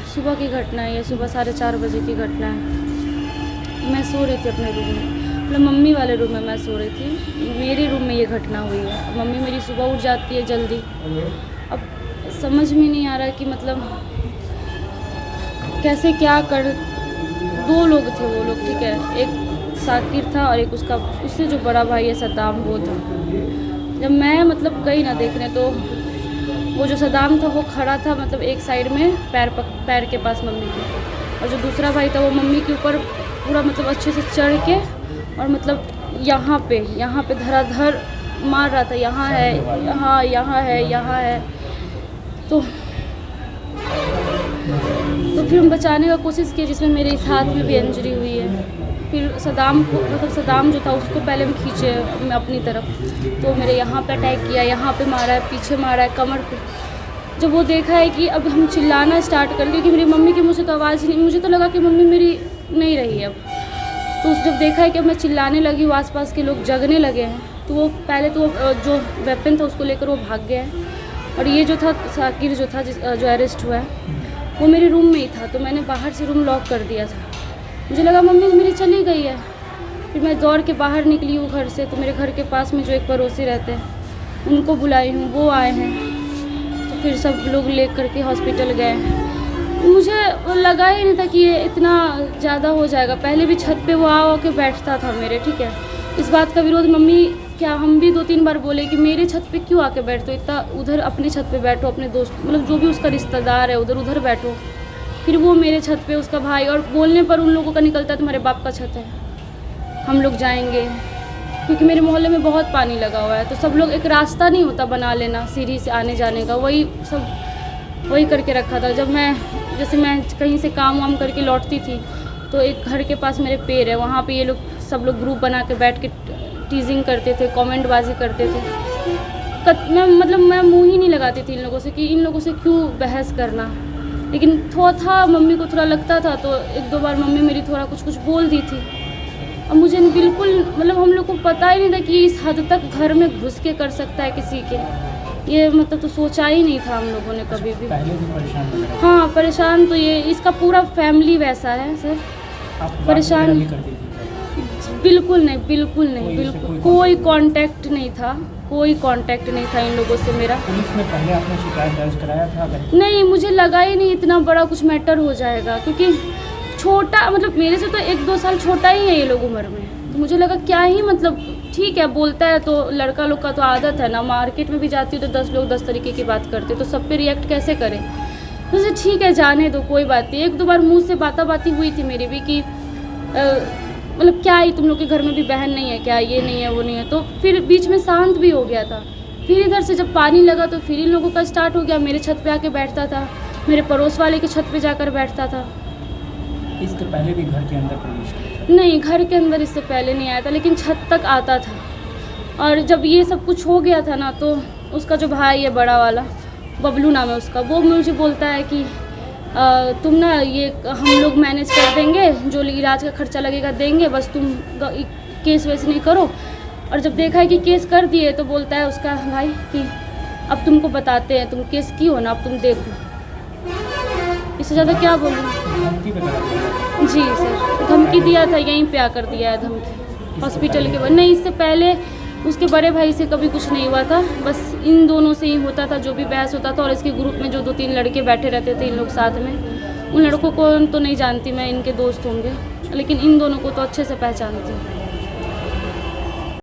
सुबह की घटना है ये, सुबह 4:30 बजे की घटना है। मैं सो रही थी अपने रूम में, मतलब मम्मी वाले रूम में मैं सो रही थी। मेरे रूम में ये घटना हुई है। मम्मी मेरी सुबह उठ जाती है जल्दी। अब समझ में नहीं आ रहा कि मतलब कैसे क्या कर। 2 लोग थे वो लोग, ठीक है, एक साकिर था और एक उससे जो बड़ा भाई है सद्दाम, वो था। जब मैं मतलब गई ना देखने तो वो जो सद्दाम था वो खड़ा था मतलब एक साइड में पैर के पास मम्मी के, और जो दूसरा भाई था वो मम्मी के ऊपर पूरा मतलब अच्छे से चढ़ के और मतलब यहाँ पे धराधर मार रहा था। यहाँ है। तो फिर हम बचाने का कोशिश किए, जिसमें मेरे इस हाथ में भी इंजरी हुई है। फिर सद्दाम जो था उसको पहले हम खींचे अपनी तरफ, तो मेरे यहाँ पे अटैक किया, यहाँ पे मारा है, पीछे मारा है, कमर पे। जब वो देखा है कि अब हम चिल्लाना स्टार्ट कर, क्योंकि मेरी मम्मी की मुँह से तो आवाज़ नहीं, मुझे तो लगा कि मम्मी मेरी नहीं रही है अब। तो जब देखा है कि अब मैं चिल्लाने लगी हूँ, आसपास के लोग जगने लगे हैं, तो वो पहले तो जो वेपन था उसको लेकर वो भाग गया है। और ये जो था साकिर जो था जो अरेस्ट हुआ है वो मेरे रूम में ही था, तो मैंने बाहर से रूम लॉक कर दिया था। मुझे लगा मम्मी मेरी चली गई है। फिर मैं दौड़ के बाहर निकली हूँ घर से, तो मेरे घर के पास में जो एक पड़ोसी रहते हैं उनको बुलाई हूँ, वो आए हैं। तो फिर सब लोग ले करके हॉस्पिटल गए हैं। मुझे लगा ही नहीं था कि ये इतना ज़्यादा हो जाएगा। पहले भी छत पे वो आ के बैठता था मेरे, ठीक है। इस बात का विरोध मम्मी क्या हम भी 2-3 बार बोले कि मेरे छत पे क्यों आके बैठते हो, इतना उधर अपने छत पे बैठो, अपने दोस्त मतलब जो भी उसका रिश्तेदार है उधर बैठो। फिर वो मेरे छत पे उसका भाई, और बोलने पर उन लोगों का निकलता है तुम्हारे बाप का छत है, हम लोग जाएंगे। क्योंकि मेरे मोहल्ले में बहुत पानी लगा हुआ है, तो सब लोग एक रास्ता नहीं होता बना लेना सीढ़ी से आने जाने का, वही करके रखा था। जब मैं कहीं से काम वाम करके लौटती थी तो एक घर के पास मेरे पेड़ है, वहाँ पे ये लोग सब लोग ग्रुप बना के बैठ के टीजिंग करते थे, कमेंटबाजी करते थे। मैं मुंह ही नहीं लगाती थी इन लोगों से कि इन लोगों से क्यों बहस करना। लेकिन थोड़ा मम्मी को थोड़ा लगता था, तो 1-2 बार मम्मी मेरी थोड़ा कुछ बोल दी थी। अब मुझे बिल्कुल मतलब हम लोग को पता ही नहीं था कि इस हद तक घर में घुस के कर सकता है किसी के, ये मतलब तो सोचा ही नहीं था हम लोगों ने कभी भी। पहले भी परेशान था? हाँ परेशान तो ये इसका पूरा फैमिली वैसा है सर। परेशान बिल्कुल नहीं, कोई कांटेक्ट नहीं था इन लोगों से मेरा। पुलिस में पहले आपने शिकायत दर्ज कराया था? नहीं, मुझे लगा ही नहीं इतना बड़ा कुछ मैटर हो जाएगा, क्योंकि छोटा मतलब मेरे से तो 1-2 साल छोटा ही है ये लोग उम्र में। तो मुझे लगा क्या ही मतलब ठीक है, बोलता है तो लड़का लोग का तो आदत है ना, मार्केट में भी जाती हूँ तो 10 लोग 10 तरीके की बात करते, तो सब पे रिएक्ट कैसे करें। तो ठीक है जाने दो, कोई बात नहीं। 1-2 बार मुँह से बाती हुई थी मेरी भी कि मतलब क्या ही तुम लोग के घर में भी बहन नहीं है क्या, ये नहीं है वो नहीं है। तो फिर बीच में शांत भी हो गया था। फिर इधर से जब पानी लगा तो फिर इन लोगों का स्टार्ट हो गया। मेरे छत पे आके बैठता था, मेरे पड़ोस वाले के छत पे जाकर बैठता था। इसके पहले भी घर के अंदर प्रवेश? नहीं, घर के अंदर इससे पहले नहीं आया था, लेकिन छत तक आता था। और जब ये सब कुछ हो गया था ना, तो उसका जो भाई है बड़ा वाला, बबलू नाम है उसका, वो मुझे बोलता है कि तुम ना ये हम लोग मैनेज कर देंगे, जो इलाज का खर्चा लगेगा देंगे, बस तुम केस वेस नहीं करो। और जब देखा है कि केस कर दिए तो बोलता है उसका भाई कि अब तुमको बताते हैं, तुम केस की हो ना, अब तुम देखो। इससे ज़्यादा क्या बोलूँ। जी सर, धमकी दिया था, यहीं पे आकर दिया है धमकी हॉस्पिटल के बाद। नहीं, इससे पहले उसके बड़े भाई से कभी कुछ नहीं हुआ था, बस इन दोनों से ही होता था जो भी बहस होता था। और इसके ग्रुप में जो 2-3 लड़के बैठे रहते थे इन लोग साथ में, उन लड़कों को तो नहीं जानती मैं, इनके दोस्त होंगे, लेकिन इन दोनों को तो अच्छे से पहचानती हूँ।